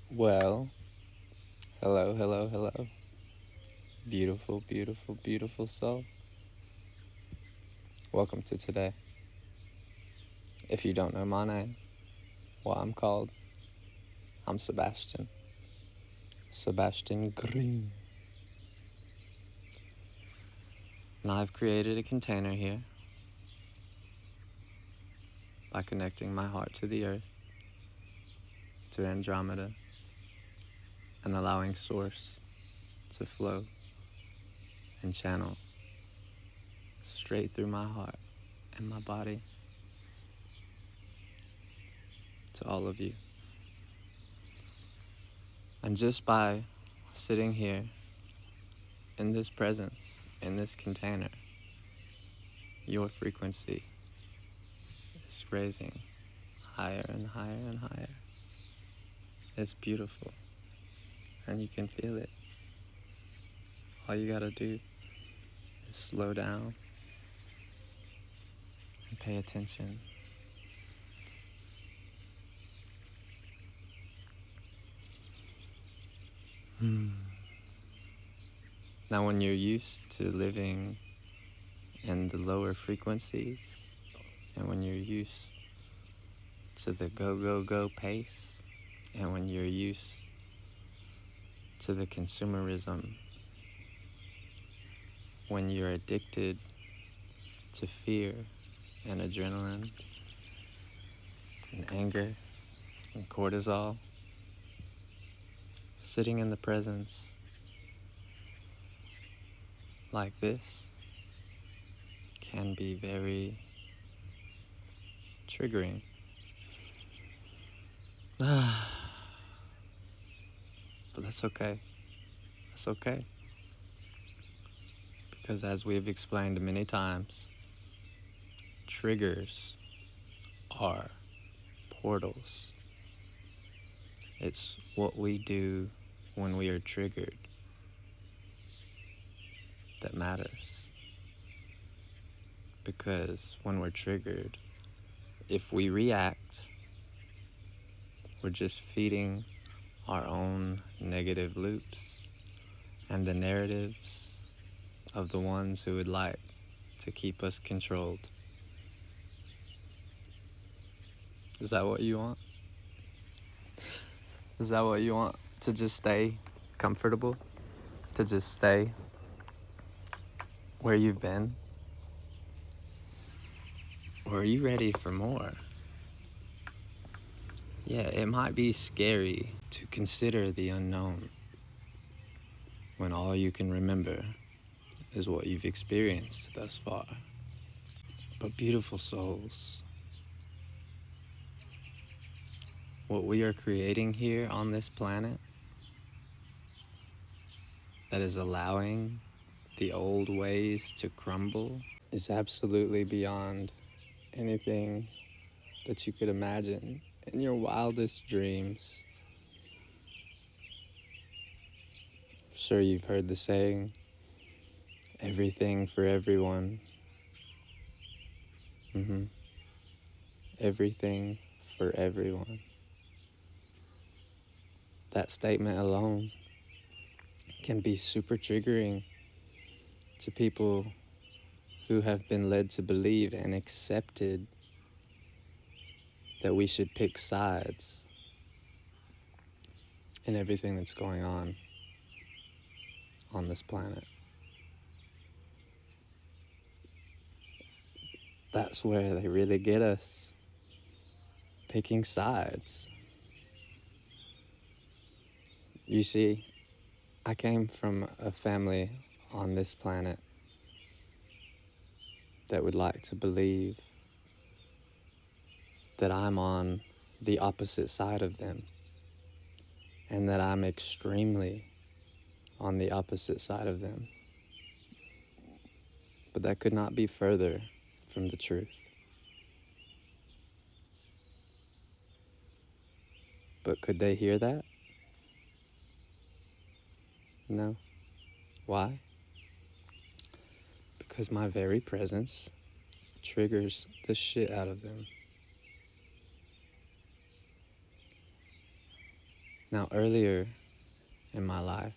Well, hello, hello, hello. Beautiful, beautiful, beautiful soul. Welcome to today. If you don't know my name, what I'm called, I'm Sebastian. Sebastian Grein. And I've created a container here by connecting my heart to the earth, to Andromeda, and allowing Source to flow and channel straight through my heart and my body to all of you. And just by sitting here in this presence, in this container, your frequency is raising higher and higher and higher. It's beautiful, and you can feel it. All you gotta do is slow down and pay attention. Now, when you're used to living in the lower frequencies, and when you're used to the go, go, go pace, and when you're used to the consumerism, when you're addicted to fear and adrenaline and anger and cortisol, sitting in the presence like this can be very triggering. But that's okay. That's okay. Because as we've explained many times, triggers are portals. It's what we do when we are triggered that matters. Because when we're triggered, if we react, we're just feeding our own negative loops and the narratives of the ones who would like to keep us controlled. Is that what you want? Is that what you want? To just stay comfortable? To just stay where you've been? Or are you ready for more? Yeah, it might be scary to consider the unknown when all you can remember is what you've experienced thus far. But beautiful souls, what we are creating here on this planet that is allowing the old ways to crumble is absolutely beyond anything that you could imagine in your wildest dreams. I'm sure you've heard the saying, everything for everyone. Everything for everyone. That statement alone can be super triggering to people who have been led to believe and accepted that we should pick sides in everything that's going on this planet. That's where they really get us, picking sides. You see, I came from a family on this planet that would like to believe that I'm on the opposite side of them, and that I'm extremely on the opposite side of them. But that could not be further from the truth. But could they hear that? No. Why? Because my very presence triggers the shit out of them. Now, earlier in my life,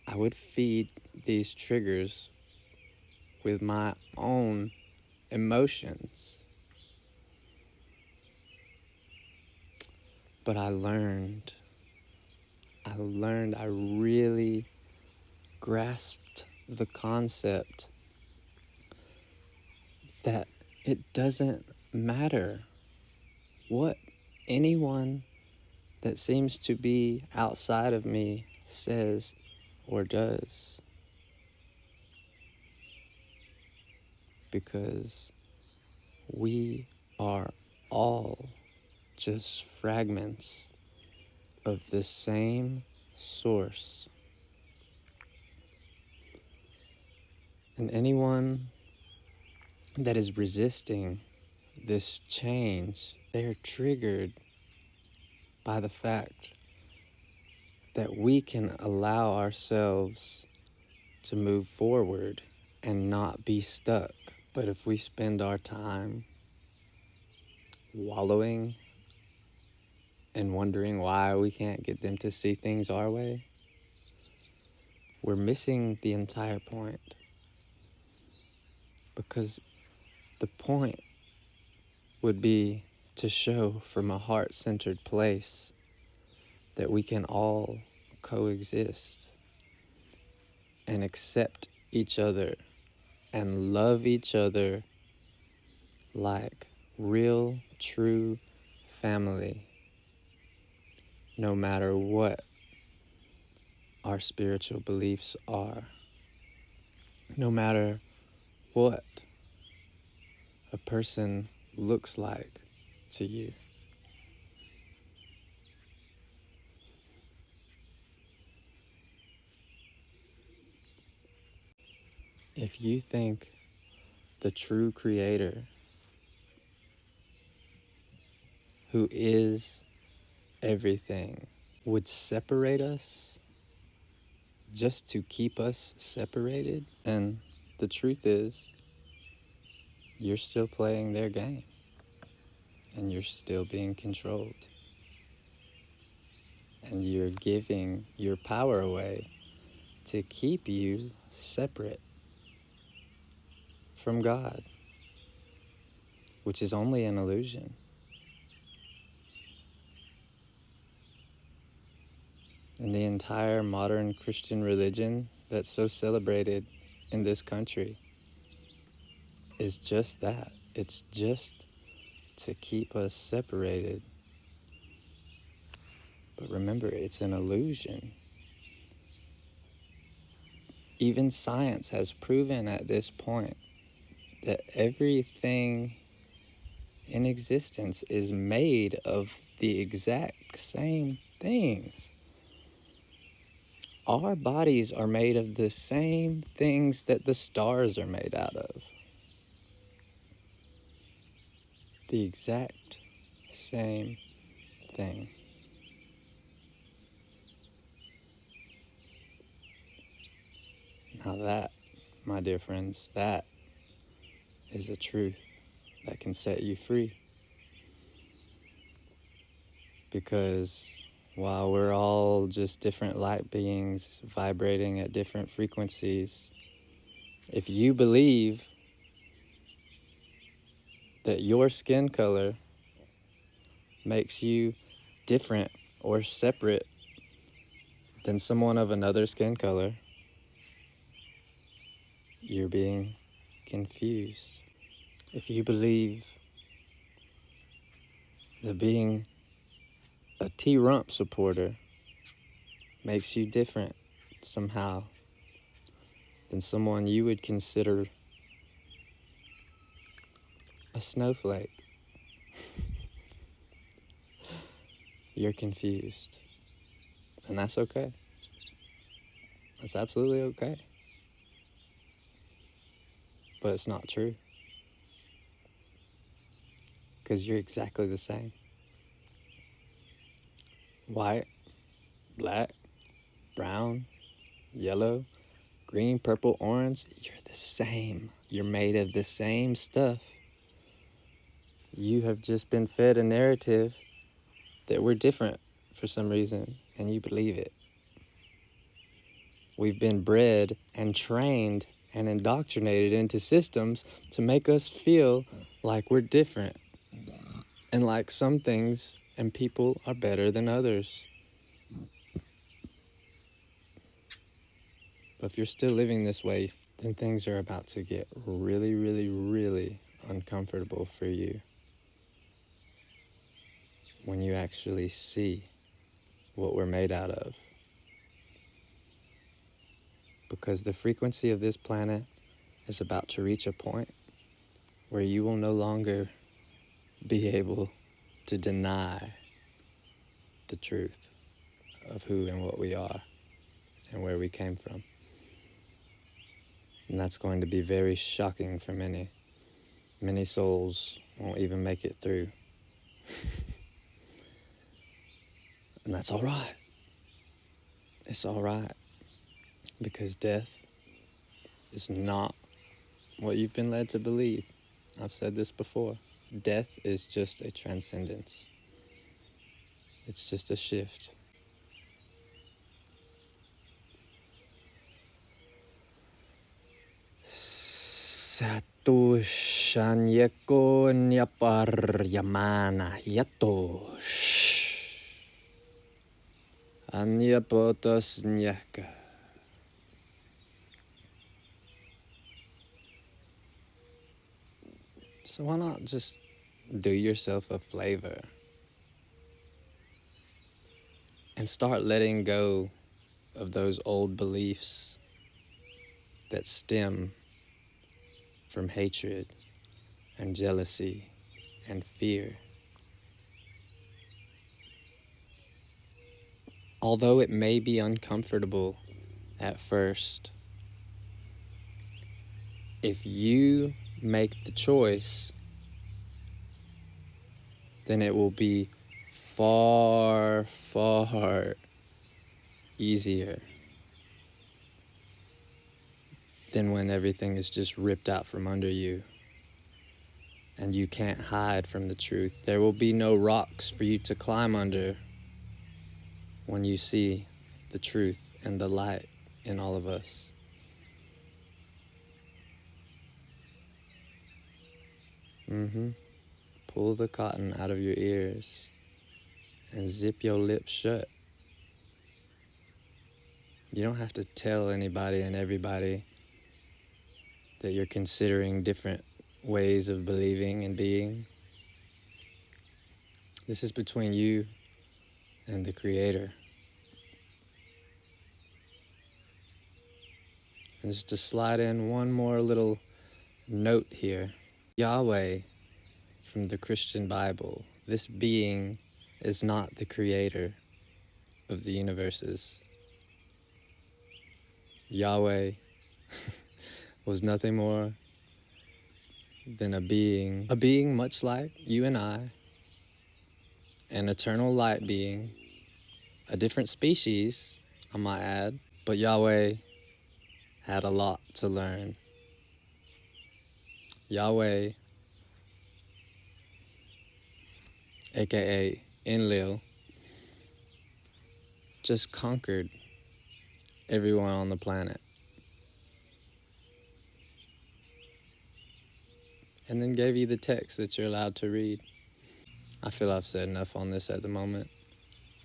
I would feed these triggers with my own emotions. But I really grasped the concept that it doesn't matter what anyone that seems to be outside of me says or does, because we are all just fragments of the same source. And anyone that is resisting this change, they are triggered by the fact that we can allow ourselves to move forward and not be stuck. But if we spend our time wallowing and wondering why we can't get them to see things our way, we're missing the entire point. Because the point would be to show from a heart-centered place that we can all coexist and accept each other and love each other like real, true family, no matter what our spiritual beliefs are, no matter what a person looks like to you. If you think the true creator, who is everything, would separate us just to keep us separated, then the truth is you're still playing their game and you're still being controlled. And you're giving your power away to keep you separate from God, which is only an illusion. And the entire modern Christian religion that's so celebrated in this country is just that. It's just to keep us separated. But remember, it's an illusion. Even science has proven at this point that everything in existence is made of the exact same things. Our bodies are made of the same things that the stars are made out of. The exact same thing. Now that, my dear friends, that is a truth that can set you free. Because while we're all just different light beings vibrating at different frequencies, if you believe that your skin color makes you different or separate than someone of another skin color, you're being confused. If you believe that being a T-Rump supporter makes you different somehow than someone you would consider a snowflake, you're confused. And that's okay. That's absolutely okay. But it's not true. Because you're exactly the same. White, black, brown, yellow, green, purple, orange, you're the same. You're made of the same stuff. You have just been fed a narrative that we're different for some reason, and you believe it. We've been bred and trained and indoctrinated into systems to make us feel like we're different and like some things and people are better than others. But if you're still living this way, then things are about to get really, really, really uncomfortable for you when you actually see what we're made out of. Because the frequency of this planet is about to reach a point where you will no longer be able to deny the truth of who and what we are and where we came from. And that's going to be very shocking for many. Many souls won't even make it through. And that's all right. It's all right. Because death is not what you've been led to believe. I've said this before. Death is just a transcendence. It's just a shift. Satu shanyeko nyapar yamana yatosh. Anya potos nyaka. So why not just do yourself a favor and start letting go of those old beliefs that stem from hatred and jealousy and fear. Although it may be uncomfortable at first, if you make the choice, then it will be far, far easier than when everything is just ripped out from under you and you can't hide from the truth. There will be no rocks for you to climb under when you see the truth and the light in all of us. Pull the cotton out of your ears and zip your lips shut. You don't have to tell anybody and everybody that you're considering different ways of believing and being. This is between you and the Creator. And just to slide in one more little note here. Yahweh from the Christian Bible, this being is not the creator of the universes. Yahweh was nothing more than a being much like you and I, an eternal light being, a different species, I might add, but Yahweh had a lot to learn. Yahweh, aka Enlil, just conquered everyone on the planet. And then gave you the text that you're allowed to read. I feel I've said enough on this at the moment.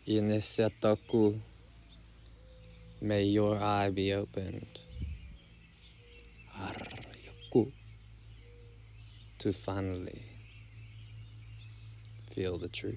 Inesetaku, may your eye be opened. Aryaku, to finally feel the truth.